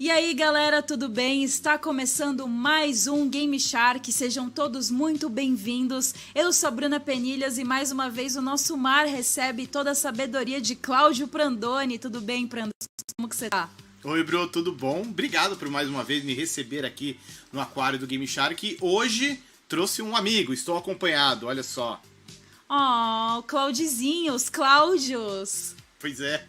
E aí galera, tudo bem? Está começando mais um Game Shark, sejam todos muito bem-vindos. Eu sou a Bruna Penilhas e mais uma vez o nosso mar recebe toda a sabedoria de Cláudio Prandoni. Tudo bem, Prandoni? Como que você tá? Oi, Bru, tudo bom? Obrigado por mais uma vez me receber aqui no aquário do Game Shark. Hoje trouxe um amigo, estou acompanhado, olha só. Oh, Claudizinho, os Cláudios. Pois é.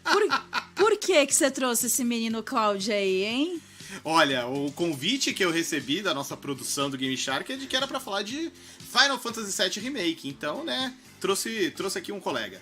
Por que você trouxe esse menino Cláudio aí, hein? Olha, o convite que eu recebi da nossa produção do Game Shark é de que era pra falar de Final Fantasy VII Remake. Então, né, trouxe aqui um colega.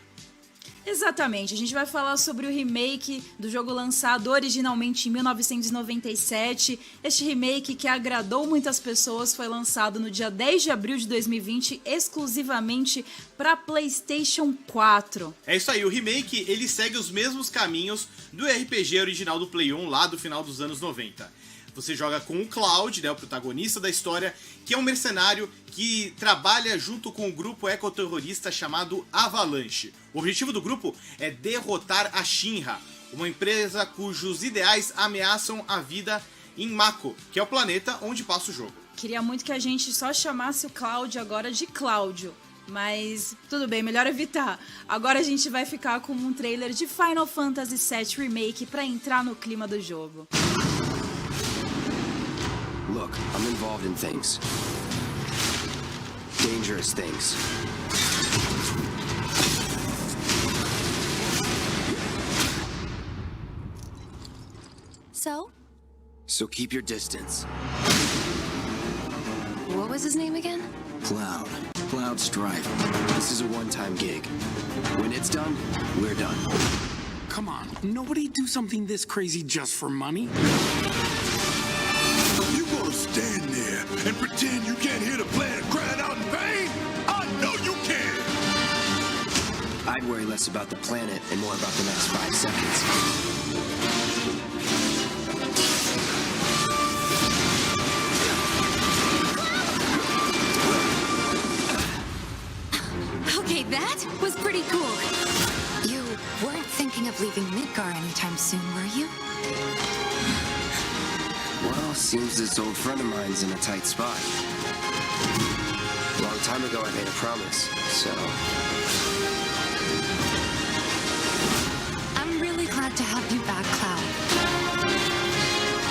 Exatamente, a gente vai falar sobre o remake do jogo lançado originalmente em 1997. Este remake que agradou muitas pessoas foi lançado no dia 10 de abril de 2020, exclusivamente para PlayStation 4. É isso aí, o remake ele segue os mesmos caminhos do RPG original do Play 1 lá do final dos anos 90. Você joga com o Cloud, né, o protagonista da história, que é um mercenário que trabalha junto com um grupo ecoterrorista chamado Avalanche. O objetivo do grupo é derrotar a Shinra, uma empresa cujos ideais ameaçam a vida em Mako, que é o planeta onde passa o jogo. Queria muito que a gente só chamasse o Cláudio agora de Cláudio, mas tudo bem, melhor evitar. Agora a gente vai ficar com um trailer de Final Fantasy VII Remake para entrar no clima do jogo. Look, I'm involved in things. Dangerous things. So keep your distance. What was his name again? Cloud. Cloud Strife. This is a one-time gig. When it's done, we're done. Come on, nobody do something this crazy just for money. You gonna stand there and pretend you can't hear the planet crying out in vain? I know you can! I'd worry less about the planet and more about the next 5 seconds. Okay, that was pretty cool. You weren't thinking of leaving Midgar anytime soon, were you? Well, seems this old friend of mine's in a tight spot. Long time ago I made a promise, so... I'm really glad to have you back, Cloud.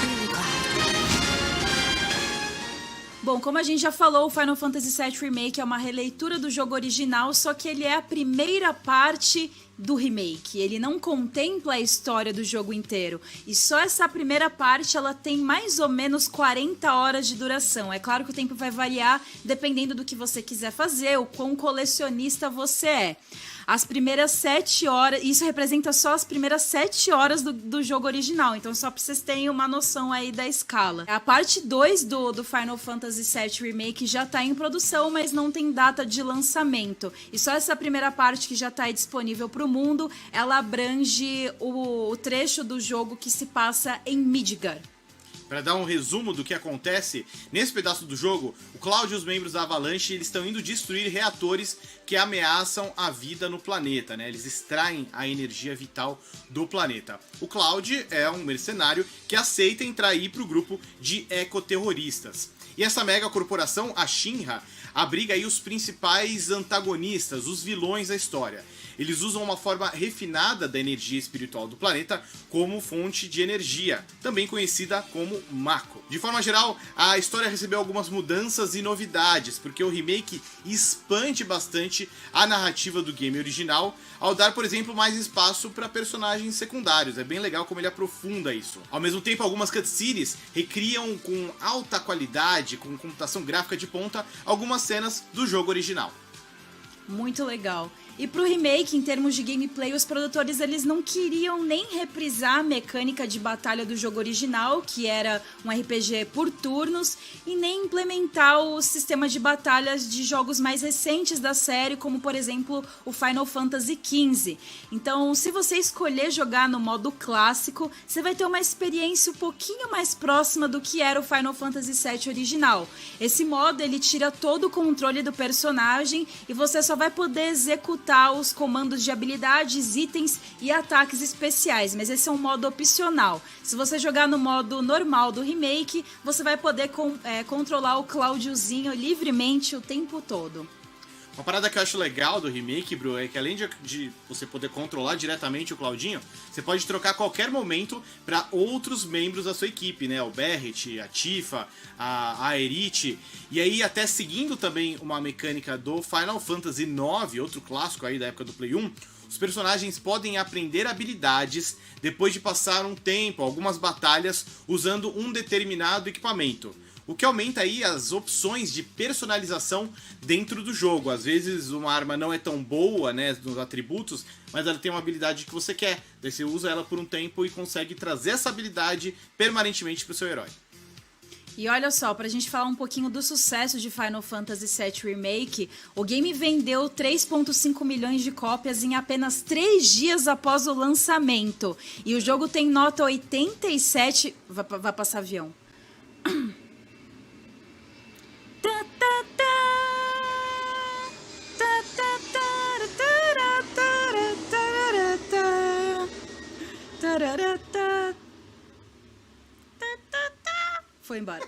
Really glad. Bom, como a gente já falou, o Final Fantasy VII Remake é uma releitura do jogo original, só que ele é a primeira parte do remake. Ele não contempla a história do jogo inteiro. E só essa primeira parte, ela tem mais ou menos 40 horas de duração. É claro que o tempo vai variar dependendo do que você quiser fazer, o quão colecionista você é. As primeiras 7 horas, isso representa só as primeiras 7 horas do jogo original, então só pra vocês terem uma noção aí da escala. A parte 2 do Final Fantasy VII Remake já tá em produção, mas não tem data de lançamento. E só essa primeira parte que já tá aí disponível pro mundo, ela abrange o trecho do jogo que se passa em Midgar. Para dar um resumo do que acontece, nesse pedaço do jogo, o Cloud e os membros da Avalanche eles estão indo destruir reatores que ameaçam a vida no planeta, né? Eles extraem a energia vital do planeta. O Cloud é um mercenário que aceita entrar aí para o grupo de ecoterroristas. E essa mega corporação, a Shinra, abriga aí os principais antagonistas, os vilões da história. Eles usam uma forma refinada da energia espiritual do planeta como fonte de energia, também conhecida como Mako. De forma geral, a história recebeu algumas mudanças e novidades, porque o remake expande bastante a narrativa do game original, ao dar, por exemplo, mais espaço para personagens secundários. É bem legal como ele aprofunda isso. Ao mesmo tempo, algumas cutscenes recriam com alta qualidade, com computação gráfica de ponta, algumas cenas do jogo original. Muito legal. E pro remake, em termos de gameplay, os produtores eles não queriam nem reprisar a mecânica de batalha do jogo original, que era um RPG por turnos, e nem implementar o sistema de batalhas de jogos mais recentes da série, como por exemplo o Final Fantasy XV. Então, se você escolher jogar no modo clássico, você vai ter uma experiência um pouquinho mais próxima do que era o Final Fantasy VII original. Esse modo ele tira todo o controle do personagem e você só vai poder executar desfrutar os comandos de habilidades, itens e ataques especiais, mas esse é um modo opcional. Se você jogar no modo normal do remake, você vai poder controlar o Cláudiozinho livremente o tempo todo. Uma parada que eu acho legal do remake, Bru, é que além de você poder controlar diretamente o Claudinho, você pode trocar a qualquer momento para outros membros da sua equipe, né? O Barret, a Tifa, a Aerith. E aí, até seguindo também uma mecânica do Final Fantasy IX, outro clássico aí da época do Play 1, os personagens podem aprender habilidades depois de passar um tempo, algumas batalhas, usando um determinado equipamento. O que aumenta aí as opções de personalização dentro do jogo. Às vezes uma arma não é tão boa, né, nos atributos, mas ela tem uma habilidade que você quer. Daí você usa ela por um tempo e consegue trazer essa habilidade permanentemente pro seu herói. E olha só, pra gente falar um pouquinho do sucesso de Final Fantasy VII Remake, o game vendeu 3,5 milhões de cópias em apenas 3 dias após o lançamento. E o jogo tem nota 87... Vai passar avião. Foi embora.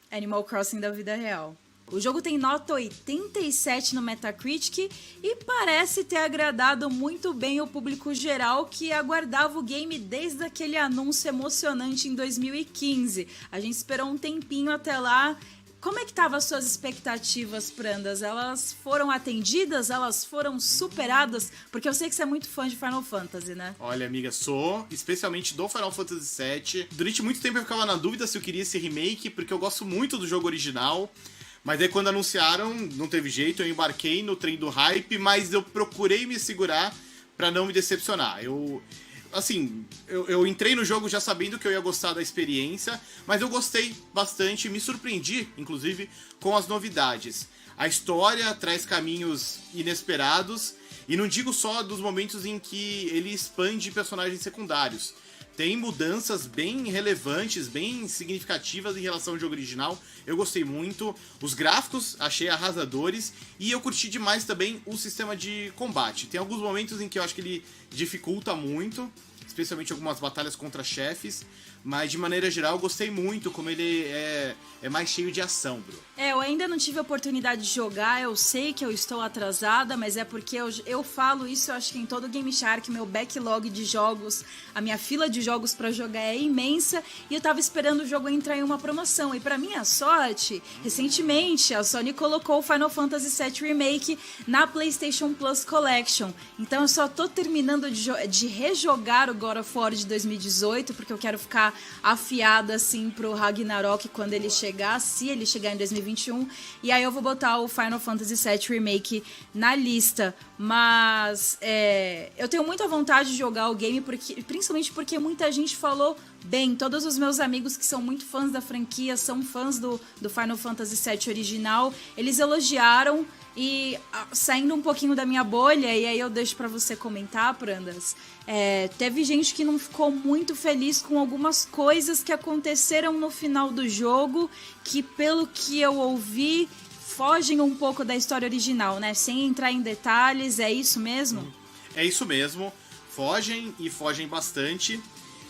Animal Crossing da vida real. O jogo tem nota 87 no Metacritic e parece ter agradado muito bem o público geral que aguardava o game desde aquele anúncio emocionante em 2015. A gente esperou um tempinho até lá. Como é que estavam as suas expectativas, Prandas? Elas foram atendidas? Elas foram superadas? Porque eu sei que você é muito fã de Final Fantasy, né? Olha, amiga, sou, especialmente do Final Fantasy VII. Durante muito tempo eu ficava na dúvida se eu queria esse remake, porque eu gosto muito do jogo original. Mas aí quando anunciaram, não teve jeito, eu embarquei no trem do hype, mas eu procurei me segurar pra não me decepcionar. Eu entrei no jogo já sabendo que eu ia gostar da experiência, mas eu gostei bastante, me surpreendi, inclusive, com as novidades. A história traz caminhos inesperados, e não digo só dos momentos em que ele expande personagens secundários. Tem mudanças bem relevantes, bem significativas em relação ao jogo original. Eu gostei muito. Os gráficos achei arrasadores. E eu curti demais também o sistema de combate. Tem alguns momentos em que eu acho que ele dificulta muito, especialmente algumas batalhas contra chefes. Mas de maneira geral eu gostei muito como ele é mais cheio de ação, Bru. Eu ainda não tive a oportunidade de jogar, eu sei que eu estou atrasada, mas é porque eu falo isso, eu acho que em todo Game Shark, meu backlog de jogos, a minha fila de jogos pra jogar é imensa, e eu tava esperando o jogo entrar em uma promoção. E pra minha sorte, recentemente a Sony colocou o Final Fantasy VII Remake na PlayStation Plus Collection. Então eu só tô terminando de rejogar o God of War de 2018, porque eu quero ficar afiada assim pro Ragnarok quando ele chegar, se ele chegar em 2021, e aí eu vou botar o Final Fantasy VII Remake na lista. Mas eu tenho muita vontade de jogar o game, principalmente porque muita gente falou bem. Todos os meus amigos que são muito fãs da franquia, são fãs do Final Fantasy VII original, eles elogiaram. E saindo um pouquinho da minha bolha, e aí eu deixo pra você comentar, Prandas, teve gente que não ficou muito feliz com algumas coisas que aconteceram no final do jogo, que pelo que eu ouvi, fogem um pouco da história original, né? Sem entrar em detalhes, é isso mesmo? É isso mesmo, fogem e fogem bastante.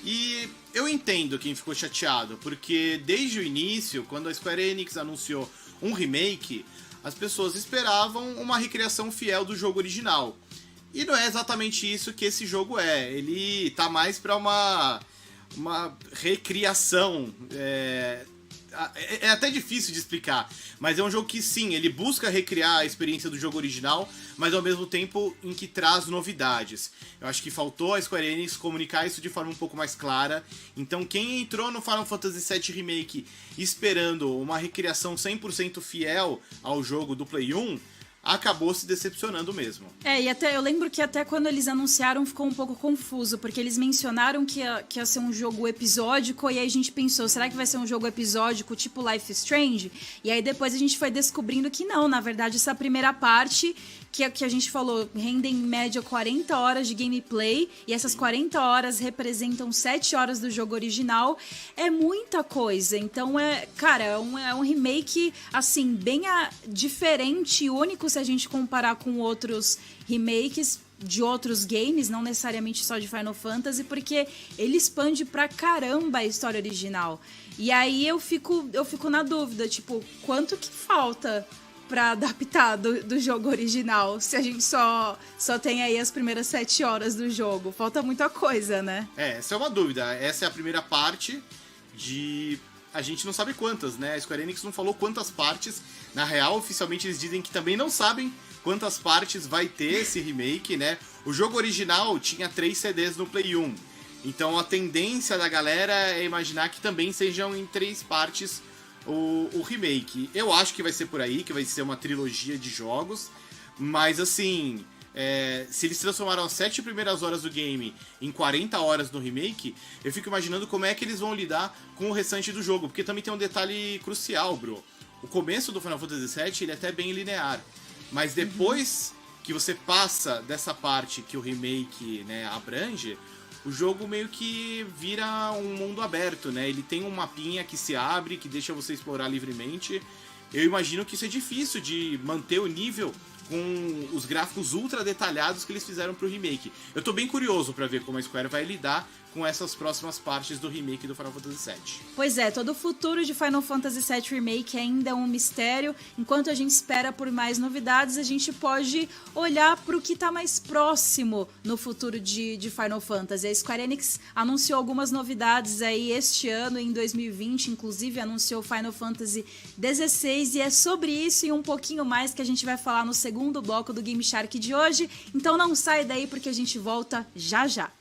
E eu entendo quem ficou chateado, porque desde o início, quando a Square Enix anunciou um remake, as pessoas esperavam uma recriação fiel do jogo original. E não é exatamente isso que esse jogo é. Ele tá mais pra uma recriação. É até difícil de explicar, mas é um jogo que sim, ele busca recriar a experiência do jogo original, mas ao mesmo tempo em que traz novidades. Eu acho que faltou a Square Enix comunicar isso de forma um pouco mais clara. Então quem entrou no Final Fantasy VII Remake esperando uma recriação 100% fiel ao jogo do Play 1, acabou se decepcionando mesmo. E até eu lembro que até quando eles anunciaram ficou um pouco confuso, porque eles mencionaram que ia ser um jogo episódico, e aí a gente pensou, será que vai ser um jogo episódico tipo Life is Strange? E aí depois a gente foi descobrindo que não, na verdade essa primeira parte, que a gente falou, rende em média 40 horas de gameplay, e essas 40 horas representam 7 horas do jogo original, é muita coisa. Então é um remake, assim, bem diferente e único, se a gente comparar com outros remakes de outros games, não necessariamente só de Final Fantasy, porque ele expande pra caramba a história original. E aí eu fico na dúvida, tipo, quanto que falta pra adaptar do jogo original, se a gente só tem aí as primeiras 7 horas do jogo? Falta muita coisa, né? Essa é uma dúvida. Essa é a primeira parte de... A gente não sabe quantas, né? A Square Enix não falou quantas partes. Na real, oficialmente eles dizem que também não sabem quantas partes vai ter esse remake, né? O jogo original tinha 3 CDs no Play 1. Então a tendência da galera é imaginar que também sejam em 3 partes o remake. Eu acho que vai ser por aí, que vai ser uma trilogia de jogos. Mas assim... se eles transformaram as 7 primeiras horas do game em 40 horas no remake, eu fico imaginando como é que eles vão lidar com o restante do jogo, porque também tem um detalhe crucial, bro. O começo do Final Fantasy VII, ele é até bem linear, mas depois que você passa dessa parte que o remake, né, abrange, o jogo meio que vira um mundo aberto, né? Ele tem um mapinha que se abre, que deixa você explorar livremente. Eu imagino que isso é difícil de manter o nível com os gráficos ultra detalhados que eles fizeram pro remake. Eu tô bem curioso pra ver como a Square vai lidar com essas próximas partes do remake do Final Fantasy VII. Pois é, todo o futuro de Final Fantasy VII Remake ainda é um mistério. Enquanto a gente espera por mais novidades, a gente pode olhar pro que tá mais próximo no futuro de Final Fantasy. A Square Enix anunciou algumas novidades aí este ano, em 2020, inclusive anunciou Final Fantasy XVI, e é sobre isso e um pouquinho mais que a gente vai falar no segundo bloco do Game Shark de hoje. Então não sai daí porque a gente volta já já.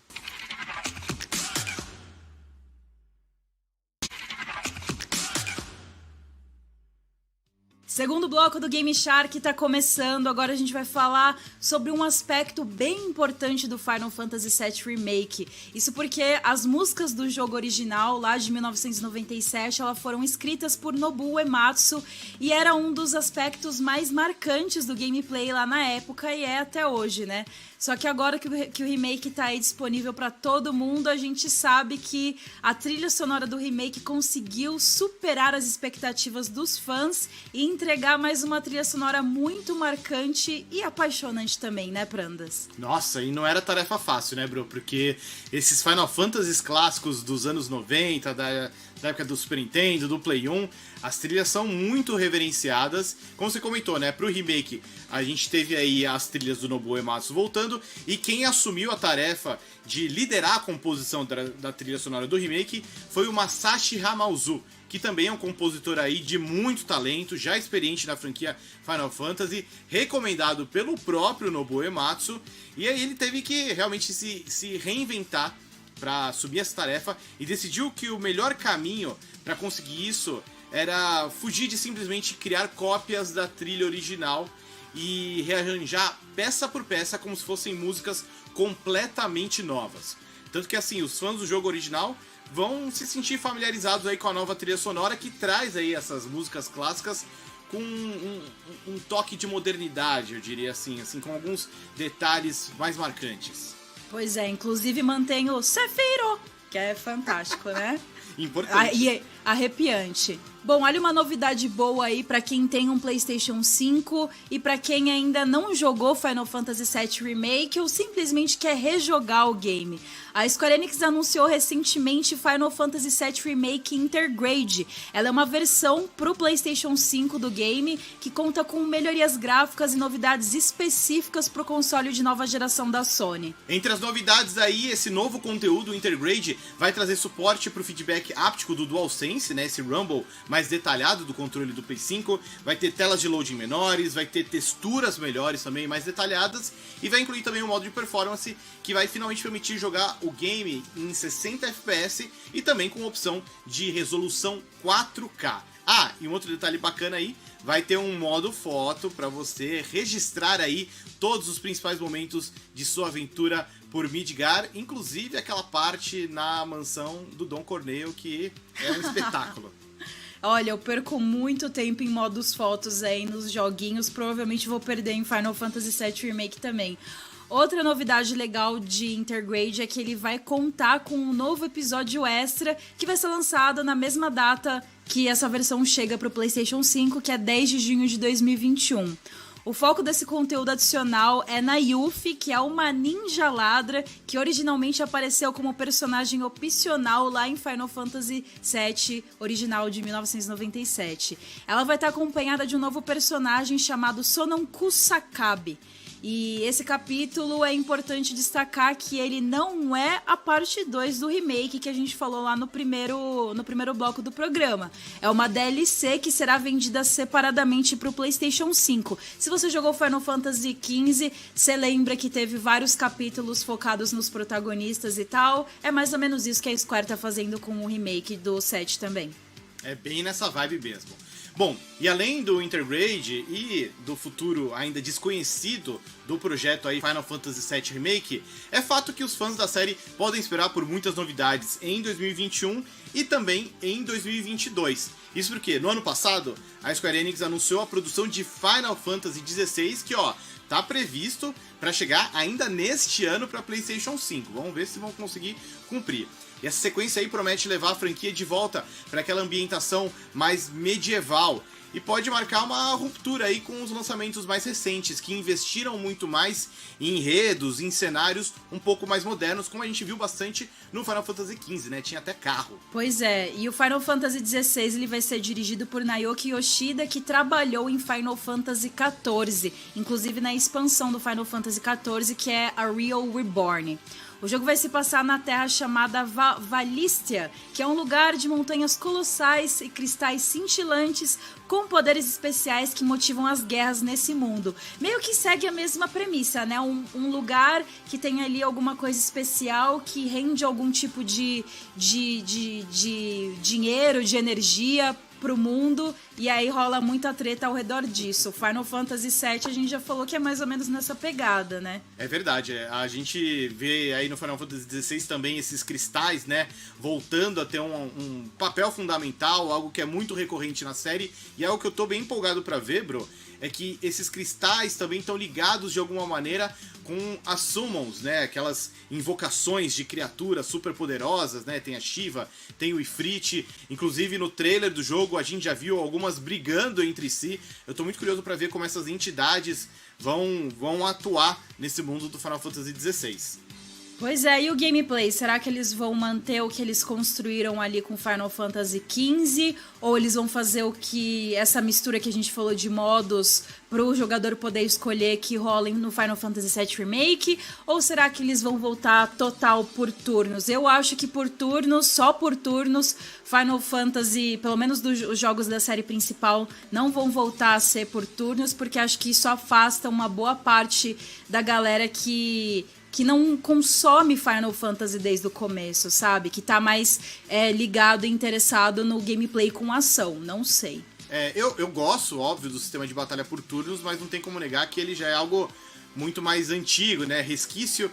Segundo bloco do Game Shark tá começando. Agora a gente vai falar sobre um aspecto bem importante do Final Fantasy VII Remake. Isso porque as músicas do jogo original, lá de 1997, elas foram escritas por Nobuo Uematsu e era um dos aspectos mais marcantes do gameplay lá na época e é até hoje, né? Só que agora que o remake tá aí disponível pra todo mundo, a gente sabe que a trilha sonora do remake conseguiu superar as expectativas dos fãs e entregar mais uma trilha sonora muito marcante e apaixonante também, né, Prandas? Nossa, e não era tarefa fácil, né, bro? Porque esses Final Fantasies clássicos dos anos 90, da época do Super Nintendo, do Play 1, as trilhas são muito reverenciadas. Como você comentou, né, pro remake, a gente teve aí as trilhas do Nobuo Uematsu voltando, e quem assumiu a tarefa de liderar a composição da trilha sonora do remake foi o Masashi Hamauzu, que também é um compositor aí de muito talento, já experiente na franquia Final Fantasy, recomendado pelo próprio Nobuo Uematsu, e aí ele teve que realmente se reinventar para assumir essa tarefa e decidiu que o melhor caminho para conseguir isso era fugir de simplesmente criar cópias da trilha original e rearranjar peça por peça como se fossem músicas completamente novas. Tanto que assim, os fãs do jogo original vão se sentir familiarizados aí com a nova trilha sonora que traz aí essas músicas clássicas com um toque de modernidade, eu diria assim, com alguns detalhes mais marcantes. Pois é, inclusive mantém o Sephiroth, que é fantástico, né? Importante. E arrepiante. Bom, olha uma novidade boa aí pra quem tem um PlayStation 5 e pra quem ainda não jogou Final Fantasy VII Remake ou simplesmente quer rejogar o game. A Square Enix anunciou recentemente Final Fantasy VII Remake Intergrade. Ela é uma versão pro PlayStation 5 do game que conta com melhorias gráficas e novidades específicas pro console de nova geração da Sony. Entre as novidades aí, esse novo conteúdo Intergrade vai trazer suporte pro feedback áptico do DualSense, né, esse rumble mais detalhado do controle do Play 5, vai ter telas de loading menores, vai ter texturas melhores também, mais detalhadas, e vai incluir também um modo de performance que vai finalmente permitir jogar o game em 60 FPS e também com opção de resolução 4K. Ah, e um outro detalhe bacana aí, vai ter um modo foto para você registrar aí todos os principais momentos de sua aventura por Midgar, inclusive aquela parte na mansão do Don Corneo, que é um espetáculo. Olha, eu perco muito tempo em modos fotos aí nos joguinhos, provavelmente vou perder em Final Fantasy VII Remake também. Outra novidade legal de Intergrade é que ele vai contar com um novo episódio extra que vai ser lançado na mesma data que essa versão chega para o PlayStation 5, que é 10 de junho de 2021. O foco desse conteúdo adicional é na Yuffie, que é uma ninja ladra que originalmente apareceu como personagem opcional lá em Final Fantasy VII, original de 1997. Ela vai estar acompanhada de um novo personagem chamado Sonon Kusakabe. E esse capítulo é importante destacar que ele não é a parte 2 do remake que a gente falou lá no primeiro bloco do programa. É uma DLC que será vendida separadamente para o PlayStation 5. Se você jogou Final Fantasy XV, você lembra que teve vários capítulos focados nos protagonistas e tal. É mais ou menos isso que a Square tá fazendo com o remake do 7 também. É bem nessa vibe mesmo. Bom, e além do Intergrade e do futuro ainda desconhecido do projeto aí Final Fantasy VII Remake, é fato que os fãs da série podem esperar por muitas novidades em 2021 e também em 2022. Isso porque no ano passado a Square Enix anunciou a produção de Final Fantasy XVI, que tá previsto para chegar ainda neste ano para PlayStation 5. Vamos ver se vão conseguir cumprir. E essa sequência aí promete levar a franquia de volta para aquela ambientação mais medieval e pode marcar uma ruptura aí com os lançamentos mais recentes, que investiram muito mais em enredos, em cenários um pouco mais modernos, como a gente viu bastante no Final Fantasy XV, né? Tinha até carro. Pois é, e o Final Fantasy XVI ele vai ser dirigido por Naoki Yoshida, que trabalhou em Final Fantasy XIV, inclusive na expansão do Final Fantasy XIV, que é a Real Reborn. O jogo vai se passar na terra chamada Valistia, que é um lugar de montanhas colossais e cristais cintilantes com poderes especiais que motivam as guerras nesse mundo. Meio que segue a mesma premissa, né? Um lugar que tem ali alguma coisa especial que rende algum tipo de dinheiro, de energia pro mundo, e aí rola muita treta ao redor disso. O Final Fantasy VII a gente já falou que é mais ou menos nessa pegada, né? É verdade, a gente vê aí no Final Fantasy XVI também esses cristais, né, voltando a ter um papel fundamental, algo que é muito recorrente na série, e algo que eu tô bem empolgado pra ver, bro, é que esses cristais também estão ligados de alguma maneira com as summons, né? Aquelas invocações de criaturas super poderosas, né? Tem a Shiva, tem o Ifrit. Inclusive no trailer do jogo a gente já viu algumas brigando entre si. Eu tô muito curioso para ver como essas entidades vão atuar nesse mundo do Final Fantasy XVI. Pois é, e o gameplay? Será que eles vão manter o que eles construíram ali com Final Fantasy XV? Ou eles vão fazer essa mistura que a gente falou de modos para o jogador poder escolher que rolem no Final Fantasy VII Remake? Ou será que eles vão voltar total por turnos? Eu acho que por turnos, só por turnos, Final Fantasy, pelo menos os jogos da série principal, não vão voltar a ser por turnos, porque acho que isso afasta uma boa parte da galera que não consome Final Fantasy desde o começo, sabe? Que tá mais ligado e interessado no gameplay com ação, não sei. Eu gosto, óbvio, do sistema de batalha por turnos, mas não tem como negar que ele já é algo muito mais antigo, né? Resquício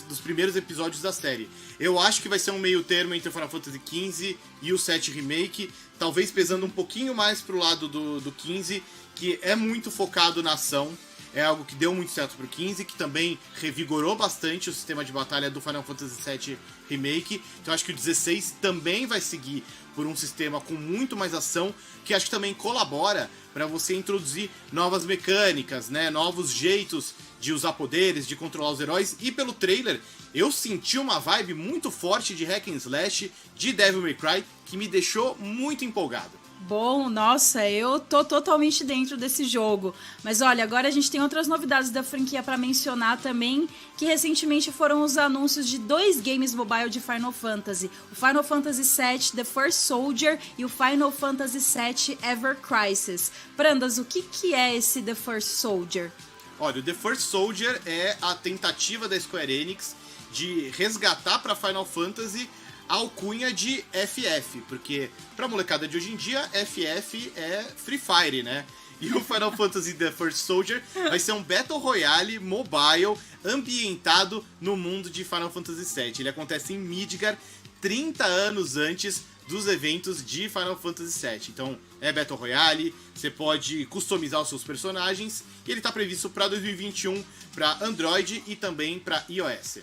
dos primeiros episódios da série. Eu acho que vai ser um meio termo entre o Final Fantasy XV e o 7 Remake, talvez pesando um pouquinho mais pro lado do 15, que é muito focado na ação. É algo que deu muito certo pro 15, que também revigorou bastante o sistema de batalha do Final Fantasy VII Remake. Então acho que o 16 também vai seguir por um sistema com muito mais ação, que acho que também colabora para você introduzir novas mecânicas, né? Novos jeitos de usar poderes, de controlar os heróis. E pelo trailer, eu senti uma vibe muito forte de hack and slash, de Devil May Cry, que me deixou muito empolgado. Bom, nossa, eu tô totalmente dentro desse jogo. Mas olha, agora a gente tem outras novidades da franquia pra mencionar também, que recentemente foram os anúncios de 2 games mobile de Final Fantasy. O Final Fantasy VII The First Soldier e o Final Fantasy VII Ever Crisis. Prandas, o que é esse The First Soldier? Olha, o The First Soldier é a tentativa da Square Enix de resgatar pra Final Fantasy a alcunha de FF, porque pra molecada de hoje em dia, FF é Free Fire, né? E o Final Fantasy The First Soldier vai ser um Battle Royale mobile ambientado no mundo de Final Fantasy VII. Ele acontece em Midgar, 30 anos antes dos eventos de Final Fantasy VII. Então, é Battle Royale, você pode customizar os seus personagens, e ele tá previsto para 2021 para Android e também para iOS.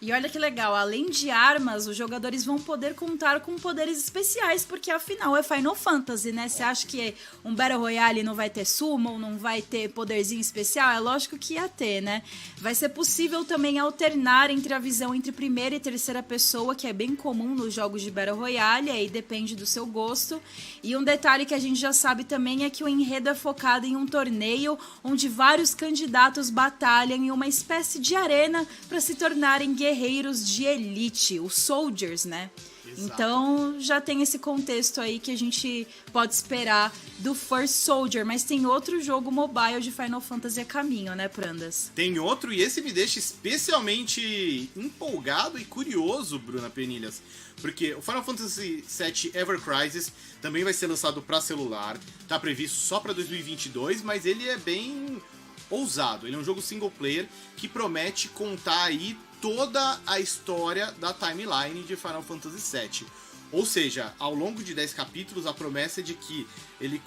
E olha que legal, além de armas, os jogadores vão poder contar com poderes especiais, porque afinal é Final Fantasy, né? Você acha que um Battle Royale não vai ter summon, não vai ter poderzinho especial? É lógico que ia ter, né? Vai ser possível também alternar entre a visão entre primeira e terceira pessoa, que é bem comum nos jogos de Battle Royale, aí depende do seu gosto. E um detalhe que a gente já sabe também é que o enredo é focado em um torneio onde vários candidatos batalham em uma espécie de arena para se tornarem guerreiros de elite, os Soldiers, né? Exato. Então já tem esse contexto aí que a gente pode esperar do First Soldier, mas tem outro jogo mobile de Final Fantasy a caminho, né, Prandas? Tem outro e esse me deixa especialmente empolgado e curioso, Bruna Penilhas, porque o Final Fantasy VII Ever Crisis também vai ser lançado para celular, tá previsto só para 2022, mas ele é bem ousado, ele é um jogo single player que promete contar aí toda a história da timeline de Final Fantasy VII. Ou seja, ao longo de 10 capítulos, a promessa é de que ele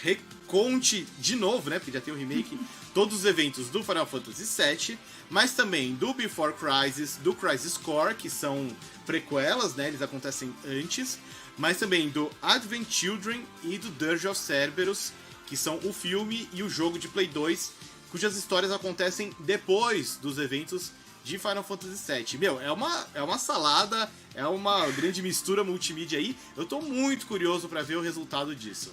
reconte de novo, né, porque já tem um remake, todos os eventos do Final Fantasy VII, mas também do Before Crisis, do Crisis Core, que são prequelas, né, eles acontecem antes, mas também do Advent Children e do Dirge of Cerberus, que são o filme e o jogo de Play 2, cujas histórias acontecem depois dos eventos de Final Fantasy VII. Meu, é uma salada, é uma grande mistura multimídia aí. Eu tô muito curioso pra ver o resultado disso.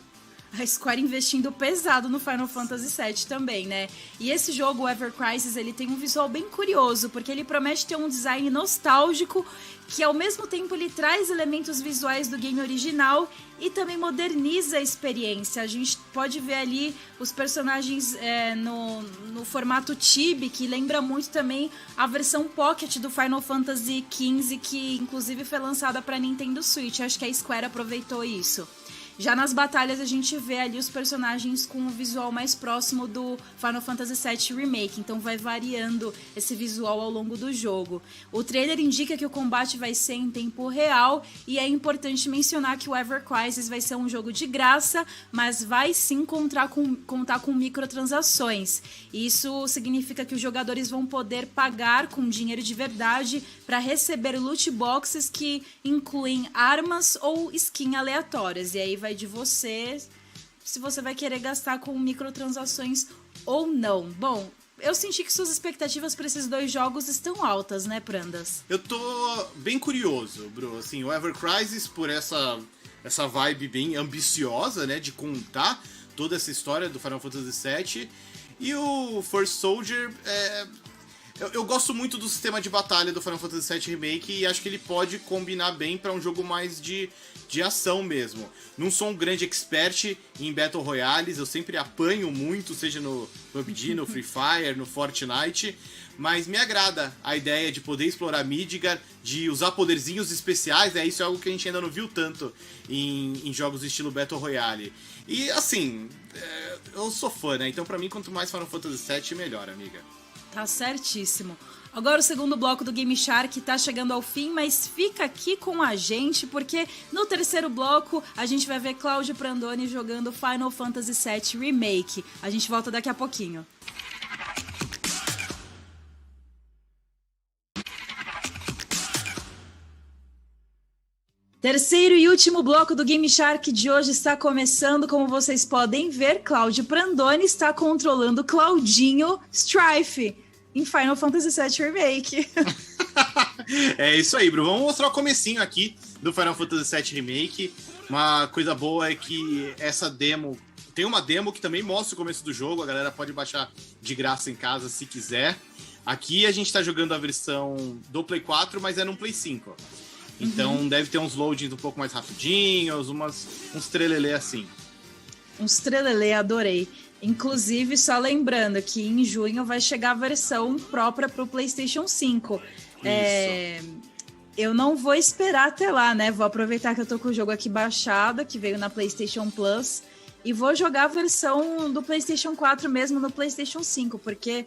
A Square investindo pesado no Final Fantasy VII também, né? E esse jogo, o Ever Crisis, ele tem um visual bem curioso, porque ele promete ter um design nostálgico, que ao mesmo tempo ele traz elementos visuais do game original e também moderniza a experiência. A gente pode ver ali os personagens no formato Chibi, que lembra muito também a versão Pocket do Final Fantasy XV, que inclusive foi lançada para Nintendo Switch. Acho que a Square aproveitou isso. Já nas batalhas a gente vê ali os personagens com o visual mais próximo do Final Fantasy VII Remake, então vai variando esse visual ao longo do jogo. O trailer indica que o combate vai ser em tempo real e é importante mencionar que o Ever Crisis vai ser um jogo de graça, mas vai sim contar com microtransações. Isso significa que os jogadores vão poder pagar com dinheiro de verdade para receber loot boxes que incluem armas ou skin aleatórias, e aí vai de você se você vai querer gastar com microtransações ou não. Bom, eu senti que suas expectativas para esses dois jogos estão altas, né, Prandas? Eu tô bem curioso, Bru. Assim, o Ever Crisis, por essa vibe bem ambiciosa, né, de contar toda essa história do Final Fantasy VII. E o First Soldier, eu gosto muito do sistema de batalha do Final Fantasy VII Remake e acho que ele pode combinar bem para um jogo mais de ação mesmo. Não sou um grande expert em Battle Royales, eu sempre apanho muito, seja no PUBG, no Free Fire, no Fortnite, mas me agrada a ideia de poder explorar Midgar, de usar poderzinhos especiais, né? Isso é algo que a gente ainda não viu tanto em jogos do estilo Battle Royale. E assim, eu sou fã, né? Então pra mim, quanto mais Final Fantasy VII, melhor, amiga. Tá certíssimo. Agora o segundo bloco do Game Shark tá chegando ao fim, mas fica aqui com a gente, porque no terceiro bloco a gente vai ver Cláudio Prandoni jogando Final Fantasy VII Remake. A gente volta daqui a pouquinho. Terceiro e último bloco do Game Shark de hoje está começando. Como vocês podem ver, Cláudio Prandoni está controlando Claudinho Strife em Final Fantasy VII Remake. É isso aí, Bru. Vamos mostrar o comecinho aqui do Final Fantasy VII Remake. Uma coisa boa é que essa demo... Tem uma demo que também mostra o começo do jogo. A galera pode baixar de graça em casa se quiser. Aqui a gente tá jogando a versão do Play 4, mas é no Play 5. Então deve ter uns loadings um pouco mais rapidinhos, uns trelelê assim. Uns trelelê, adorei. Inclusive, só lembrando que em junho vai chegar a versão própria pro PlayStation 5. Eu não vou esperar até lá, né? Vou aproveitar que eu tô com o jogo aqui baixado, que veio na PlayStation Plus, e vou jogar a versão do PlayStation 4 mesmo no PlayStation 5, porque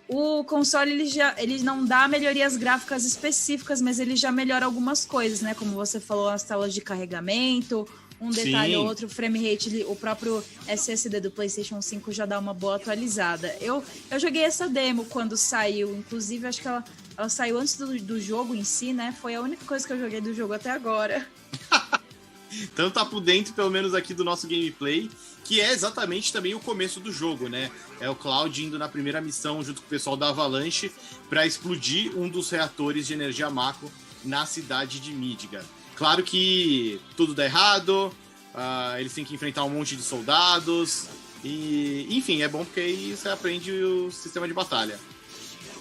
o console ele não dá melhorias gráficas específicas, mas ele já melhora algumas coisas, né? Como você falou, as telas de carregamento, um detalhe ou outro, frame rate, o próprio SSD do PlayStation 5 já dá uma boa atualizada. Eu joguei essa demo quando saiu, inclusive acho que ela Ela saiu antes do jogo em si, né? Foi a única coisa que eu joguei do jogo até agora. Então tá por dentro, pelo menos aqui do nosso gameplay, que é exatamente também o começo do jogo, né? É o Cloud indo na primeira missão junto com o pessoal da Avalanche para explodir um dos reatores de energia Mako na cidade de Midgar. Claro que tudo dá errado, eles têm que enfrentar um monte de soldados, e enfim, é bom porque aí você aprende o sistema de batalha.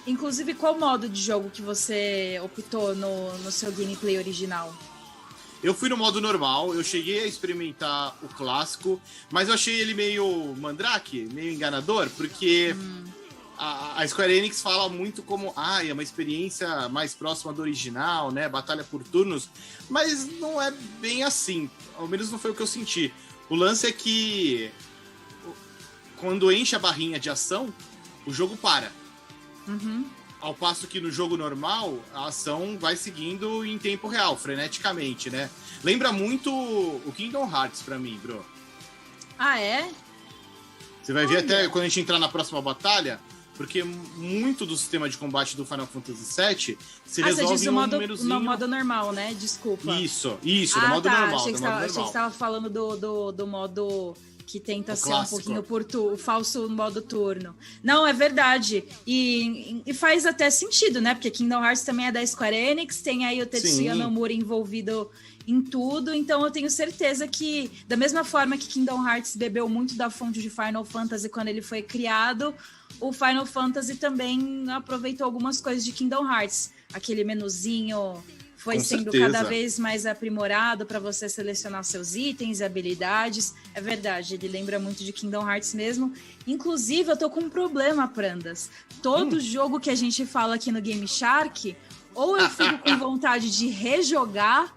Inclusive, qual modo de jogo que você optou no seu gameplay original? Eu fui no modo normal, eu cheguei a experimentar o clássico, mas eu achei ele meio mandrake, meio enganador, porque a Square Enix fala muito como, é uma experiência mais próxima do original, né, batalha por turnos, mas não é bem assim, ao menos não foi o que eu senti. O lance é que quando enche a barrinha de ação, o jogo para. Ao passo que no jogo normal, a ação vai seguindo em tempo real, freneticamente, né? Lembra muito o Kingdom Hearts pra mim, bro. Ah, é? Você vai ver até quando a gente entrar na próxima batalha, porque muito do sistema de combate do Final Fantasy VII se resolve em um númerozinho. No modo normal, né? Desculpa. Isso, no modo normal. Achei que você estava falando do modo que tenta ser clássico. Um pouquinho o falso modo turno. Não, é verdade. E faz até sentido, né? Porque Kingdom Hearts também é da Square Enix, tem aí o Tetsuya Nomura envolvido em tudo, então eu tenho certeza que, da mesma forma que Kingdom Hearts bebeu muito da fonte de Final Fantasy quando ele foi criado, o Final Fantasy também aproveitou algumas coisas de Kingdom Hearts. Aquele menuzinho foi Com sendo certeza. cada vez mais aprimorado para você selecionar seus itens e habilidades. É verdade, ele lembra muito de Kingdom Hearts mesmo. Inclusive, eu tô com um problema, Prandas. Todo jogo que a gente fala aqui no Game Shark, ou eu fico com vontade de rejogar,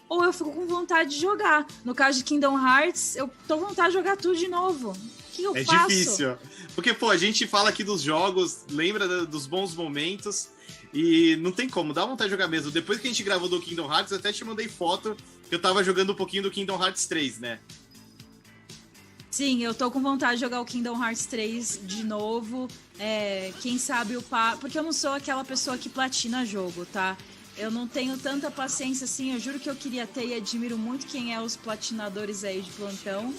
ou eu fico com vontade de jogar. No caso de Kingdom Hearts, eu tô com vontade de jogar tudo de novo. O que eu faço? É difícil. Porque, a gente fala aqui dos jogos, lembra dos bons momentos, e não tem como, dá vontade de jogar mesmo. Depois que a gente gravou do Kingdom Hearts, eu até te mandei foto que eu tava jogando um pouquinho do Kingdom Hearts 3, né? Sim, eu tô com vontade de jogar o Kingdom Hearts 3 de novo. Quem sabe porque eu não sou aquela pessoa que platina jogo, tá? Eu não tenho tanta paciência assim, eu juro que eu queria ter e admiro muito quem é os platinadores aí de plantão.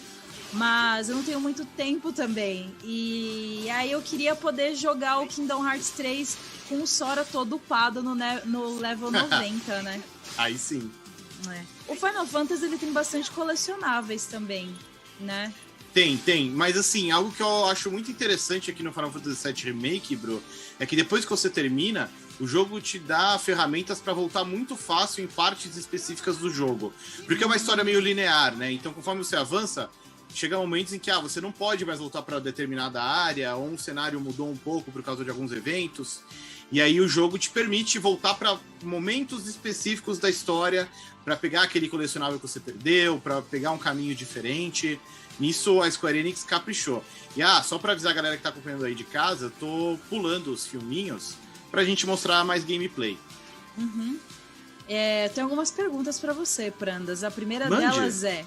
Mas eu não tenho muito tempo também. E aí eu queria poder jogar o Kingdom Hearts 3 com o Sora todo upado no level 90, né? Aí sim. O Final Fantasy ele tem bastante colecionáveis também, né? Tem. Mas assim, algo que eu acho muito interessante aqui no Final Fantasy VII Remake, bro, é que depois que você termina, o jogo te dá ferramentas pra voltar muito fácil em partes específicas do jogo. Porque é uma história meio linear, né? Então conforme você avança, chega momentos em que você não pode mais voltar para determinada área, ou um cenário mudou um pouco por causa de alguns eventos, e aí o jogo te permite voltar para momentos específicos da história, para pegar aquele colecionável que você perdeu, para pegar um caminho diferente. Nisso a Square Enix caprichou. E só para avisar a galera que tá acompanhando aí de casa, eu tô pulando os filminhos pra gente mostrar mais gameplay. Tem algumas perguntas para você, Prandas. A primeira Mande. delas é: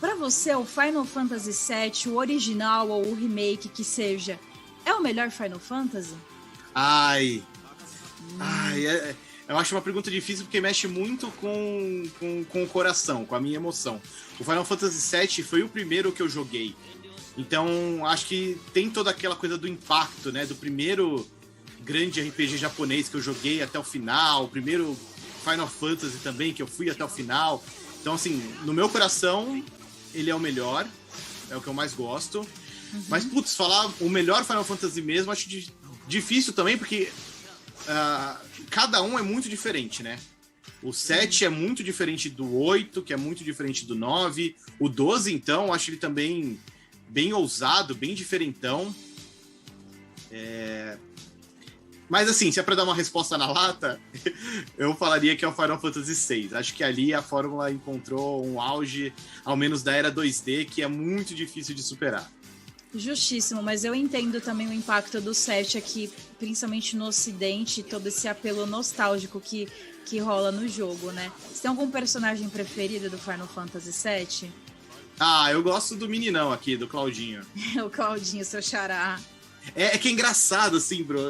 pra você, o Final Fantasy VII, o original ou o remake que seja, é o melhor Final Fantasy? Eu acho uma pergunta difícil porque mexe muito com o coração, com a minha emoção. O Final Fantasy VII foi o primeiro que eu joguei. Então, acho que tem toda aquela coisa do impacto, né? Do primeiro grande RPG japonês que eu joguei até o final, o primeiro Final Fantasy também que eu fui até o final. Então, assim, no meu coração, ele é o melhor, é o que eu mais gosto. Mas, falar o melhor Final Fantasy mesmo, acho difícil também, porque cada um é muito diferente, né? O 7 é muito diferente do 8, que é muito diferente do 9. O 12, então, acho ele também bem ousado, bem diferentão. Mas, assim, se é pra dar uma resposta na lata, eu falaria que é o Final Fantasy VI. Acho que ali a fórmula encontrou um auge, ao menos da era 2D, que é muito difícil de superar. Justíssimo, mas eu entendo também o impacto do 7 aqui, principalmente no ocidente, todo esse apelo nostálgico que rola no jogo, né? Você tem algum personagem preferido do Final Fantasy VII? Eu gosto do meninão aqui, do Claudinho. O Claudinho, seu xará. É que é engraçado, assim, bro.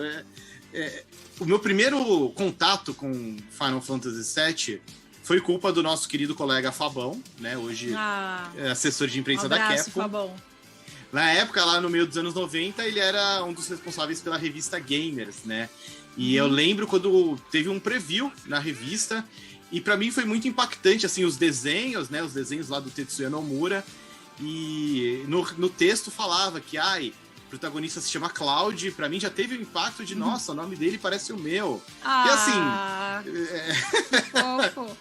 o meu primeiro contato com Final Fantasy VII foi culpa do nosso querido colega Fabão, né? Hoje é assessor de imprensa da Capcom. Fabão. Na época, lá no meio dos anos 90, ele era um dos responsáveis pela revista Gamers, né? E eu lembro quando teve um preview na revista, e pra mim foi muito impactante, assim, os desenhos, né? Os desenhos lá do Tetsuya Nomura, e no texto falava que, o protagonista se chama Cloud, pra mim já teve o impacto de, nossa, o nome dele parece o meu. Fofo.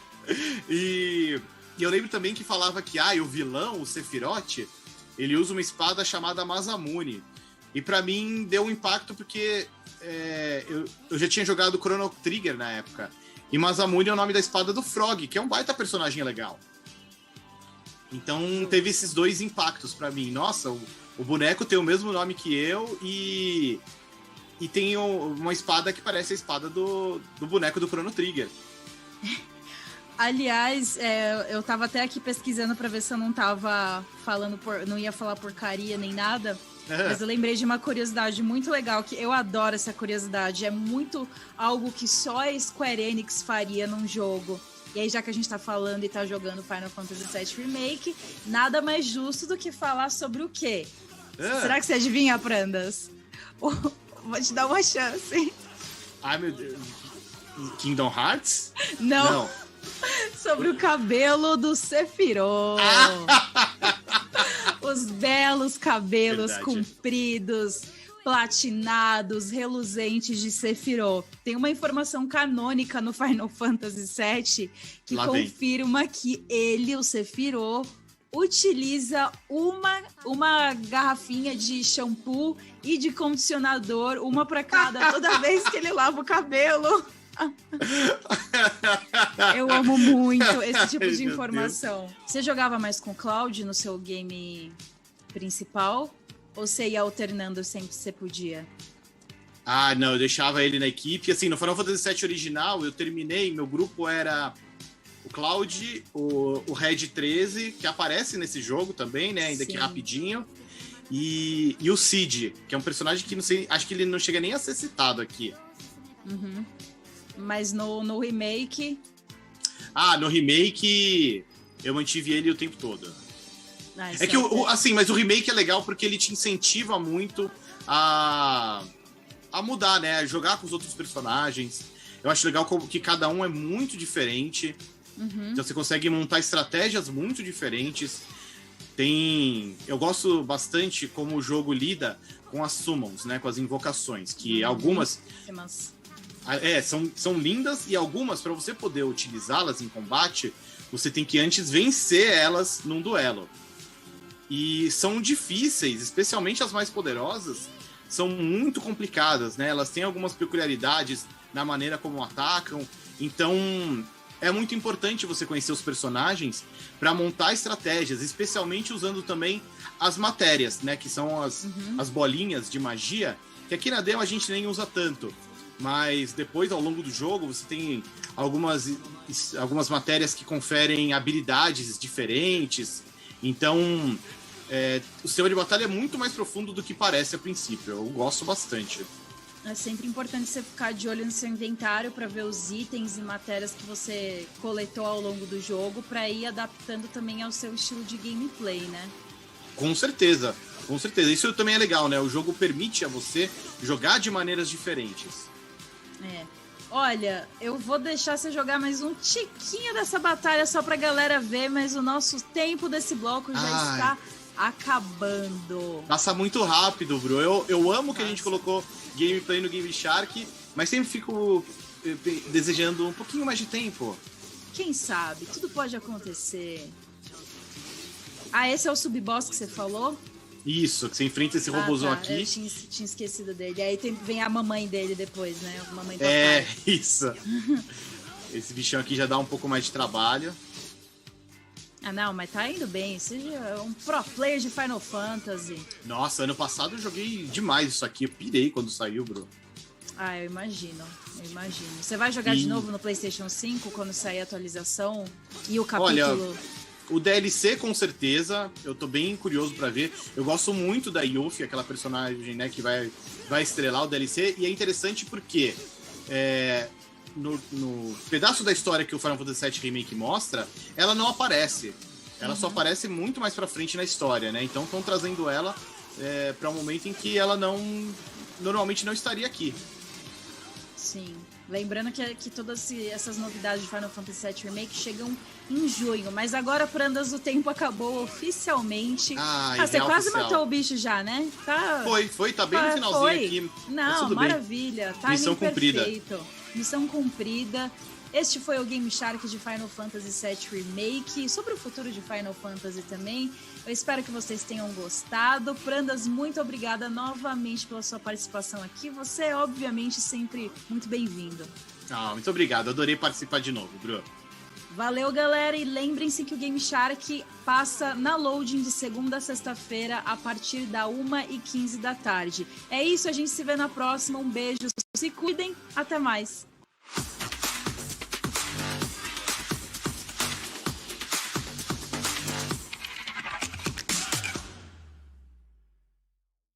E eu lembro também que falava que, o vilão, o Sephiroth, ele usa uma espada chamada Masamune. E pra mim deu um impacto porque eu já tinha jogado Chrono Trigger na época. E Masamune é o nome da espada do Frog, que é um baita personagem legal. Então teve esses dois impactos pra mim. Nossa, o boneco tem o mesmo nome que eu e tem uma espada que parece a espada do boneco do Chrono Trigger. Aliás, eu tava até aqui pesquisando pra ver se eu não tava não ia falar porcaria nem nada. Mas eu lembrei de uma curiosidade muito legal, que eu adoro essa curiosidade. É muito algo que só a Square Enix faria num jogo. E aí, já que a gente tá falando e tá jogando Final Fantasy VII Remake, nada mais justo do que falar sobre o quê? Será que você adivinha, Prandas? Vou te dar uma chance. Ai, meu Deus. Kingdom Hearts? Não. Sobre o cabelo do Sephiroth. Os belos cabelos compridos, platinados, reluzentes de Sephiroth. Tem uma informação canônica no Final Fantasy VII que confirma que ele, o Sephiroth, utiliza uma garrafinha de shampoo e de condicionador, uma para cada, toda vez que ele lava o cabelo. Eu amo muito esse tipo de informação. Você jogava mais com o Cloud no seu game principal? Ou você ia alternando sempre que você podia? Não, eu deixava ele na equipe. Assim, no Final Fantasy VII original, eu terminei, meu grupo era o Cloud, o Red 13, que aparece nesse jogo também, né? Ainda que rapidinho. E o Cid, que é um personagem que não sei, acho que ele não chega nem a ser citado aqui. Mas no remake... no remake eu mantive ele o tempo todo. É que, assim, mas o remake é legal porque ele te incentiva muito a mudar, né? A jogar com os outros personagens. Eu acho legal que cada um é muito diferente. Então você consegue montar estratégias muito diferentes. Eu gosto bastante como o jogo lida com as summons, né? Com as invocações. Que algumas... são lindas e algumas, para você poder utilizá-las em combate, você tem que antes vencer elas num duelo. E são difíceis, especialmente as mais poderosas, são muito complicadas, né? Elas têm algumas peculiaridades na maneira como atacam, então é muito importante você conhecer os personagens para montar estratégias, especialmente usando também as matérias, né? Que são as bolinhas de magia, que aqui na demo a gente nem usa tanto. Mas depois, ao longo do jogo, você tem algumas matérias que conferem habilidades diferentes. Então, o sistema de batalha é muito mais profundo do que parece a princípio. Eu gosto bastante. É sempre importante você ficar de olho no seu inventário para ver os itens e matérias que você coletou ao longo do jogo, para ir adaptando também ao seu estilo de gameplay, né? Com certeza, com certeza. Isso também é legal, né? O jogo permite a você jogar de maneiras diferentes. Olha, eu vou deixar você jogar mais um tiquinho dessa batalha só pra galera ver, mas o nosso tempo desse bloco já está acabando. Passa muito rápido, bro. Eu amo que a gente colocou gameplay no Game Shark, mas sempre fico desejando um pouquinho mais de tempo. Quem sabe? Tudo pode acontecer. Esse é o sub-boss que você falou? Isso, que você enfrenta esse robôzão aqui. Eu tinha esquecido dele. Aí vem a mamãe dele depois, né? A mamãe do papai. Isso. Esse bichão aqui já dá um pouco mais de trabalho. Não, mas tá indo bem. Você já é um pro player de Final Fantasy. Nossa, ano passado eu joguei demais isso aqui. Eu pirei quando saiu, bro. Eu imagino. Você vai jogar de novo no PlayStation 5 quando sair a atualização? E o capítulo O DLC, com certeza, eu tô bem curioso pra ver. Eu gosto muito da Yuffie, aquela personagem, né, que vai estrelar o DLC, e é interessante porque no pedaço da história que o Final Fantasy VII Remake mostra, ela não aparece. Ela só aparece muito mais pra frente na história, né? Então estão trazendo ela pra um momento em que ela normalmente não estaria aqui. Sim. Lembrando que todas essas novidades de Final Fantasy VII Remake chegam em junho, mas agora Prandas do Tempo acabou oficialmente. Você quase oficial. matou o bicho já, né? Foi, tá bem no finalzinho aqui. Não, tudo maravilha. Bem. Timing Missão cumprida. perfeito. Missão cumprida. Este foi o Game Shark de Final Fantasy VII Remake, sobre o futuro de Final Fantasy também. Eu espero que vocês tenham gostado. Prandas, muito obrigada novamente pela sua participação aqui. Você é, obviamente, sempre muito bem-vindo. Muito obrigado. Adorei participar de novo, Bru. Valeu, galera. E lembrem-se que o Game Shark passa na loading de segunda a sexta-feira a partir da 1h15 da tarde. É isso, a gente se vê na próxima. Um beijo, se cuidem. Até mais.